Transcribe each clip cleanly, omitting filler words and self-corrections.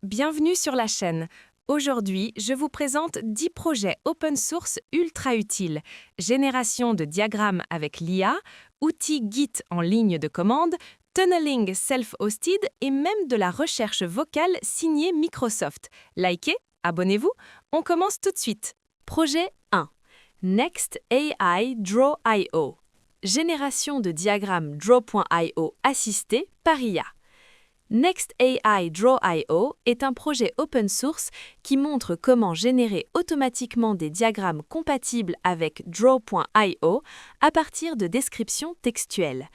Bienvenue sur la chaîne. Aujourd'hui, je vous présente 10 projets open source ultra utiles. Génération de diagrammes avec l'IA, outils Git en ligne de commande, tunneling self-hosted et même de la recherche vocale signée Microsoft. Likez, abonnez-vous, on commence tout de suite. Projet 1. Next AI Draw.io. Génération de diagrammes Draw.io assistée par IA. Next AI Draw.io est un projet open source qui montre comment générer automatiquement des diagrammes compatibles avec Draw.io à partir de descriptions textuelles.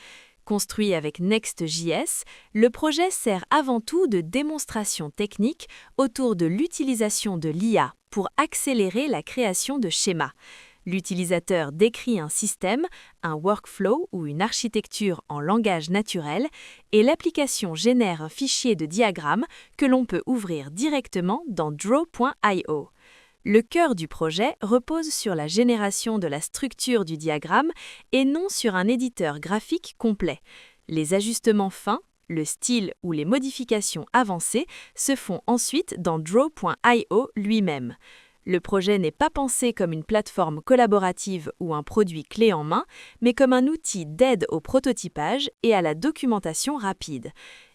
Construit avec Next.js, le projet sert avant tout de démonstration technique autour de l'utilisation de l'IA pour accélérer la création de schémas. L'utilisateur décrit un système, un workflow ou une architecture en langage naturel et l'application génère un fichier de diagramme que l'on peut ouvrir directement dans Draw.io. Le cœur du projet repose sur la génération de la structure du diagramme et non sur un éditeur graphique complet. Les ajustements fins, le style ou les modifications avancées se font ensuite dans Draw.io lui-même. Le projet n'est pas pensé comme une plateforme collaborative ou un produit clé en main, mais comme un outil d'aide au prototypage et à la documentation rapide.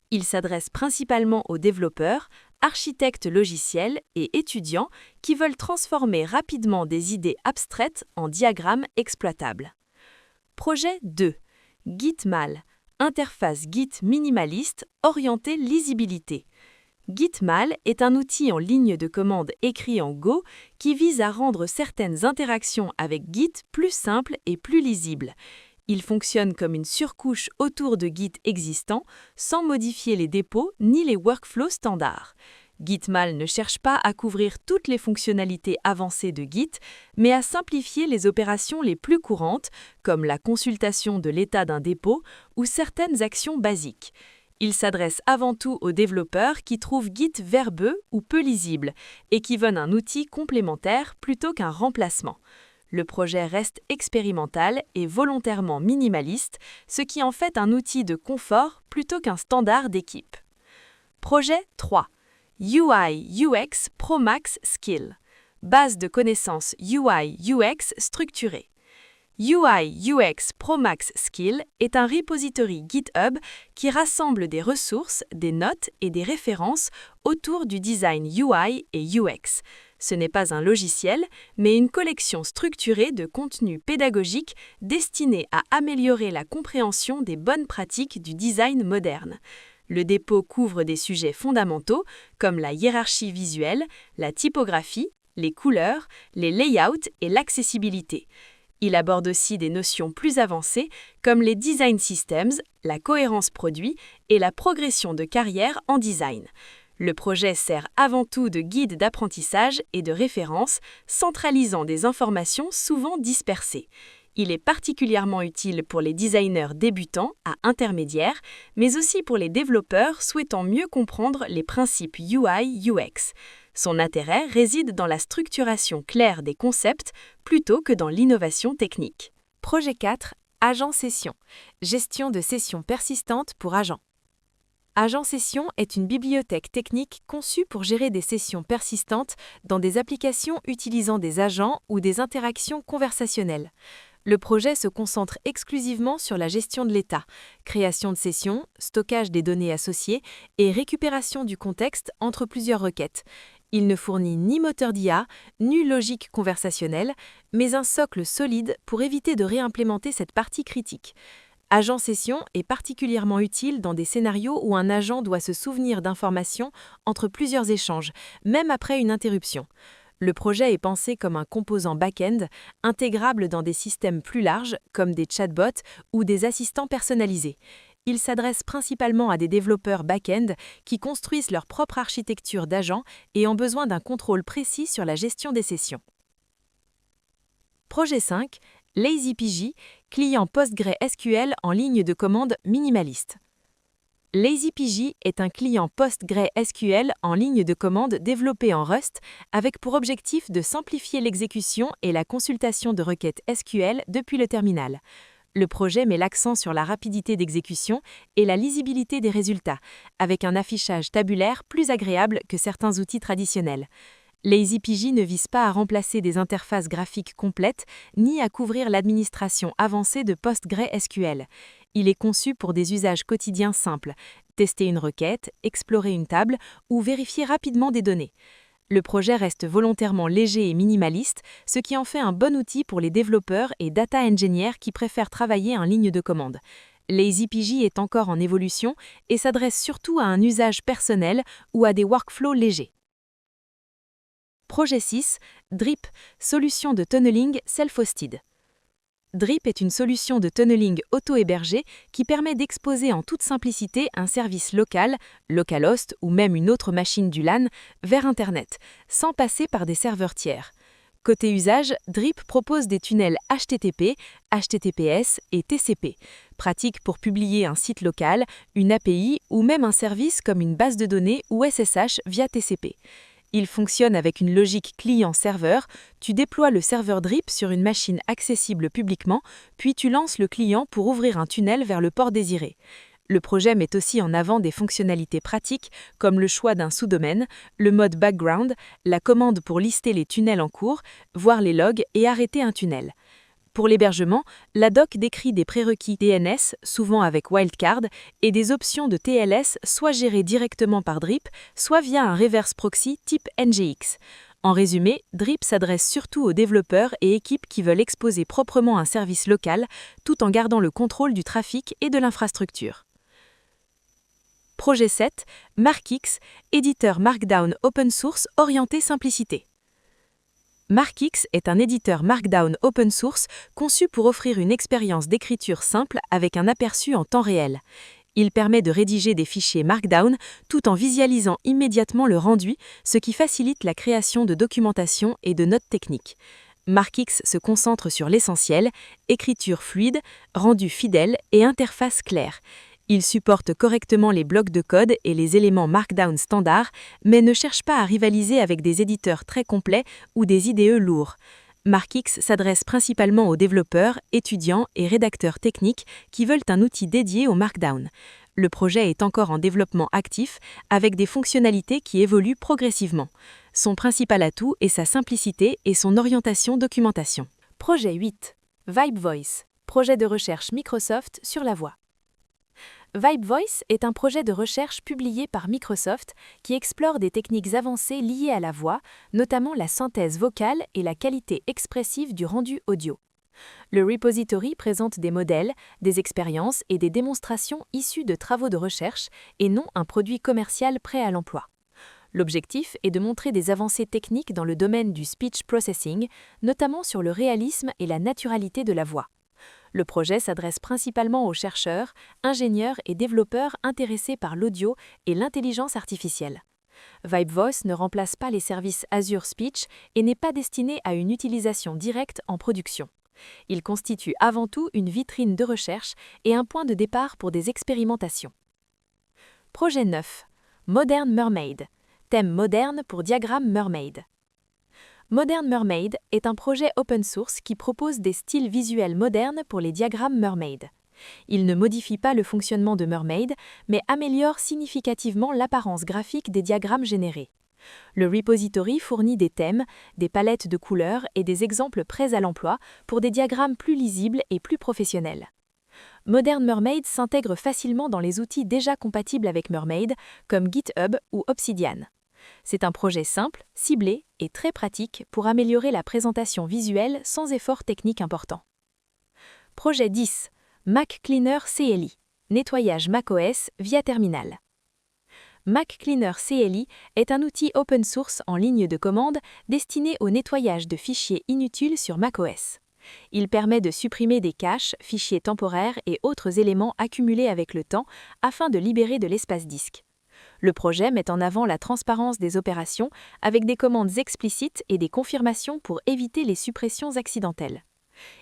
Il s'adresse principalement aux développeurs, architectes logiciels et étudiants qui veulent transformer rapidement des idées abstraites en diagrammes exploitables. Projet 2. Gitmal. Interface Git minimaliste orientée lisibilité. Gitmal est un outil en ligne de commande écrit en Go qui vise à rendre certaines interactions avec Git plus simples et plus lisibles. Il fonctionne comme une surcouche autour de Git existant sans modifier les dépôts ni les workflows standards. Gitmal ne cherche pas à couvrir toutes les fonctionnalités avancées de Git, mais à simplifier les opérations les plus courantes, comme la consultation de l'état d'un dépôt ou certaines actions basiques. Il s'adresse avant tout aux développeurs qui trouvent Git verbeux ou peu lisible et qui veulent un outil complémentaire plutôt qu'un remplacement. Le projet reste expérimental et volontairement minimaliste, ce qui en fait un outil de confort plutôt qu'un standard d'équipe. Projet 3. UI/UX ProMax Skill. Base de connaissances UI/UX structurée. UI/UX ProMax Skill est un repository GitHub qui rassemble des ressources, des notes et des références autour du design UI et UX. Ce n'est pas un logiciel, mais une collection structurée de contenus pédagogiques destinés à améliorer la compréhension des bonnes pratiques du design moderne. Le dépôt couvre des sujets fondamentaux comme la hiérarchie visuelle, la typographie, les couleurs, les layouts et l'accessibilité. Il aborde aussi des notions plus avancées comme les design systems, la cohérence produit et la progression de carrière en design. Le projet sert avant tout de guide d'apprentissage et de référence, centralisant des informations souvent dispersées. Il est particulièrement utile pour les designers débutants à intermédiaires, mais aussi pour les développeurs souhaitant mieux comprendre les principes UI/UX. Son intérêt réside dans la structuration claire des concepts plutôt que dans l'innovation technique. Projet 4. Agent Session. Gestion de sessions persistantes pour agents. Agent Session est une bibliothèque technique conçue pour gérer des sessions persistantes dans des applications utilisant des agents ou des interactions conversationnelles. Le projet se concentre exclusivement sur la gestion de l'état, création de sessions, stockage des données associées et récupération du contexte entre plusieurs requêtes. Il ne fournit ni moteur d'IA, ni logique conversationnelle, mais un socle solide pour éviter de réimplémenter cette partie critique. Agent Session est particulièrement utile dans des scénarios où un agent doit se souvenir d'informations entre plusieurs échanges, même après une interruption. Le projet est pensé comme un composant back-end, intégrable dans des systèmes plus larges, comme des chatbots ou des assistants personnalisés. Il s'adresse principalement à des développeurs back-end qui construisent leur propre architecture d'agents et ont besoin d'un contrôle précis sur la gestion des sessions. Projet 5. LazyPG, client PostgreSQL en ligne de commande minimaliste. LazyPG est un client PostgreSQL en ligne de commande développé en Rust avec pour objectif de simplifier l'exécution et la consultation de requêtes SQL depuis le terminal. Le projet met l'accent sur la rapidité d'exécution et la lisibilité des résultats, avec un affichage tabulaire plus agréable que certains outils traditionnels. LazyPG ne vise pas à remplacer des interfaces graphiques complètes, ni à couvrir l'administration avancée de PostgreSQL. Il est conçu pour des usages quotidiens simples, tester une requête, explorer une table ou vérifier rapidement des données. Le projet reste volontairement léger et minimaliste, ce qui en fait un bon outil pour les développeurs et data engineers qui préfèrent travailler en ligne de commande. LazyPG est encore en évolution et s'adresse surtout à un usage personnel ou à des workflows légers. Projet 6, Drip, solution de tunneling self-hosted. Drip est une solution de tunneling auto-hébergé qui permet d'exposer en toute simplicité un service local, localhost ou même une autre machine du LAN, vers Internet, sans passer par des serveurs tiers. Côté usage, Drip propose des tunnels HTTP, HTTPS et TCP, pratiques pour publier un site local, une API ou même un service comme une base de données ou SSH via TCP. Il fonctionne avec une logique client-serveur, tu déploies le serveur Drip sur une machine accessible publiquement, puis tu lances le client pour ouvrir un tunnel vers le port désiré. Le projet met aussi en avant des fonctionnalités pratiques comme le choix d'un sous-domaine, le mode background, la commande pour lister les tunnels en cours, voir les logs et arrêter un tunnel. Pour l'hébergement, la doc décrit des prérequis DNS, souvent avec wildcard, et des options de TLS soit gérées directement par Drip, soit via un reverse proxy type NGX. En résumé, Drip s'adresse surtout aux développeurs et équipes qui veulent exposer proprement un service local, tout en gardant le contrôle du trafic et de l'infrastructure. Projet 7, MarkX, éditeur Markdown open source orienté simplicité. MarkX est un éditeur Markdown open source conçu pour offrir une expérience d'écriture simple avec un aperçu en temps réel. Il permet de rédiger des fichiers Markdown tout en visualisant immédiatement le rendu, ce qui facilite la création de documentation et de notes techniques. MarkX se concentre sur l'essentiel, écriture fluide, rendu fidèle et interface claire. Il supporte correctement les blocs de code et les éléments Markdown standards, mais ne cherche pas à rivaliser avec des éditeurs très complets ou des IDE lourds. MarkX s'adresse principalement aux développeurs, étudiants et rédacteurs techniques qui veulent un outil dédié au Markdown. Le projet est encore en développement actif, avec des fonctionnalités qui évoluent progressivement. Son principal atout est sa simplicité et son orientation documentation. Projet 8. VibeVoice, projet de recherche Microsoft sur la voix. VibeVoice est un projet de recherche publié par Microsoft qui explore des techniques avancées liées à la voix, notamment la synthèse vocale et la qualité expressive du rendu audio. Le repository présente des modèles, des expériences et des démonstrations issues de travaux de recherche et non un produit commercial prêt à l'emploi. L'objectif est de montrer des avancées techniques dans le domaine du speech processing, notamment sur le réalisme et la naturalité de la voix. Le projet s'adresse principalement aux chercheurs, ingénieurs et développeurs intéressés par l'audio et l'intelligence artificielle. VibeVoice ne remplace pas les services Azure Speech et n'est pas destiné à une utilisation directe en production. Il constitue avant tout une vitrine de recherche et un point de départ pour des expérimentations. Projet 9. Modern Mermaid. Thème moderne pour diagramme Mermaid. Modern Mermaid est un projet open source qui propose des styles visuels modernes pour les diagrammes Mermaid. Il ne modifie pas le fonctionnement de Mermaid, mais améliore significativement l'apparence graphique des diagrammes générés. Le repository fournit des thèmes, des palettes de couleurs et des exemples prêts à l'emploi pour des diagrammes plus lisibles et plus professionnels. Modern Mermaid s'intègre facilement dans les outils déjà compatibles avec Mermaid, comme GitHub ou Obsidian. C'est un projet simple, ciblé et très pratique pour améliorer la présentation visuelle sans effort technique important. Projet 10. Mac Cleaner CLI. Nettoyage macOS via terminal. Mac Cleaner CLI est un outil open source en ligne de commande destiné au nettoyage de fichiers inutiles sur macOS. Il permet de supprimer des caches, fichiers temporaires et autres éléments accumulés avec le temps afin de libérer de l'espace disque. Le projet met en avant la transparence des opérations avec des commandes explicites et des confirmations pour éviter les suppressions accidentelles.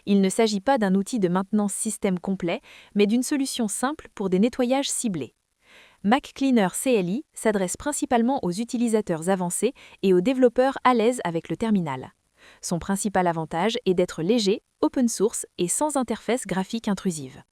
Il ne s'agit pas d'un outil de maintenance système complet, mais d'une solution simple pour des nettoyages ciblés. Mac Cleaner CLI s'adresse principalement aux utilisateurs avancés et aux développeurs à l'aise avec le terminal. Son principal avantage est d'être léger, open source et sans interface graphique intrusive.